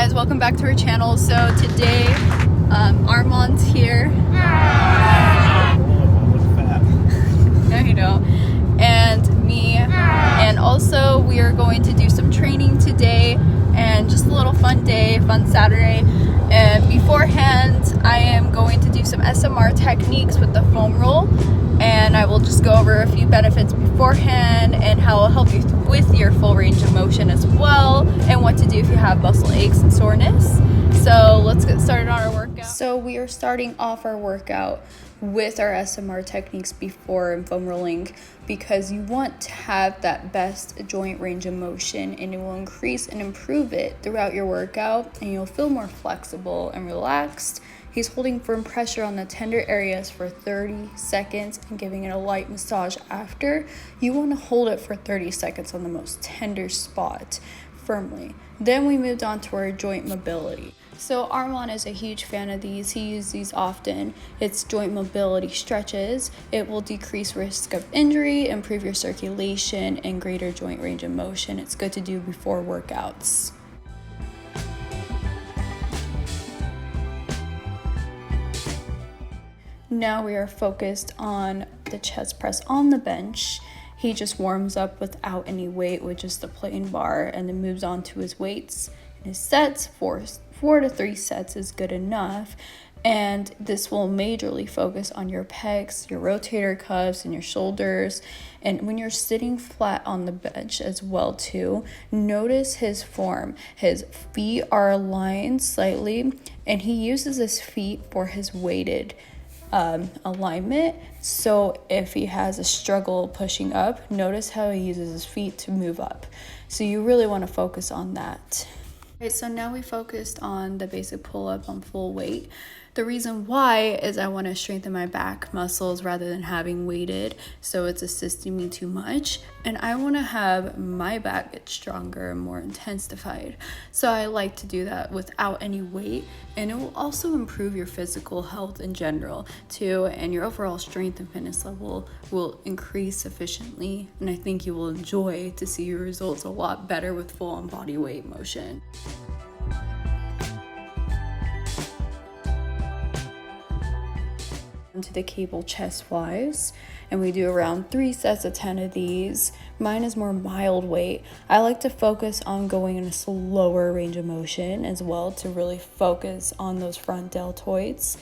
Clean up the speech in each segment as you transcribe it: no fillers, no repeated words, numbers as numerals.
guys, welcome back to our channel. So today Armand's here. No, you don't. And me, and also we are going to do some training today and just a little fun day, fun Saturday. And beforehand I am going to do some SMR techniques with the foam roll, and I will just go over a few benefits beforehand and how it'll help you with your full range of motion as well, and what to do if you have muscle aches and soreness. So let's get started on our workout. So we are starting off our workout with our SMR techniques before foam rolling, because you want to have that best joint range of motion, and it will increase and improve it throughout your workout, and you'll feel more flexible and relaxed. He's holding firm pressure on the tender areas for 30 seconds and giving it a light massage after. You want to hold it for 30 seconds on the most tender spot firmly. Then we moved on to our joint mobility. So Armand is a huge fan of these. He uses these often. It's joint mobility stretches. It will decrease risk of injury, improve your circulation, and greater joint range of motion. It's good to do before workouts. Now we are focused on the chest press on the bench. He just warms up without any weight with just a plain bar, and then moves on to his weights. And his sets, four to 3 sets is good enough. And this will majorly focus on your pecs, your rotator cuffs, and your shoulders. And when you're sitting flat on the bench as well too, notice his form. His feet are aligned slightly, and he uses his feet for his weighted alignment. So if he has a struggle pushing up, notice how he uses his feet to move up. So you really want to focus on that. Okay, so now we focused on the basic pull-up on full weight. The reason why is I want to strengthen my back muscles rather than having weighted, so it's assisting me too much, and I want to have my back get stronger and more intensified. So I like to do that without any weight, and it will also improve your physical health in general too, and your overall strength and fitness level will increase sufficiently, and I think you will enjoy to see your results a lot better with full-on body weight motion. To the cable chest flies, and we do around 3 sets of 10 of these. Mine is more mild weight. I like to focus on going in a slower range of motion as well, to really focus on those front deltoids,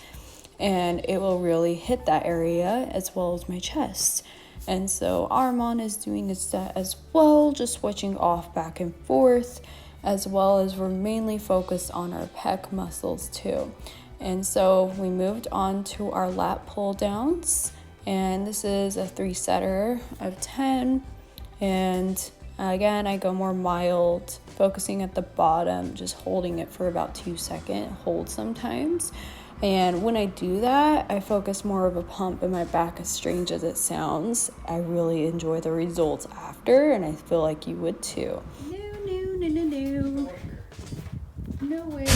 and it will really hit that area as well as my chest. And so Armand is doing his set as well, just switching off back and forth, as well as we're mainly focused on our pec muscles too. And so we moved on to our lat pull downs, and this is a 3-setter of 10. And again, I go more mild, focusing at the bottom, just holding it for about 2-second hold sometimes. And when I do that, I focus more of a pump in my back, as strange as it sounds. I really enjoy the results after, and I feel like you would too. No way.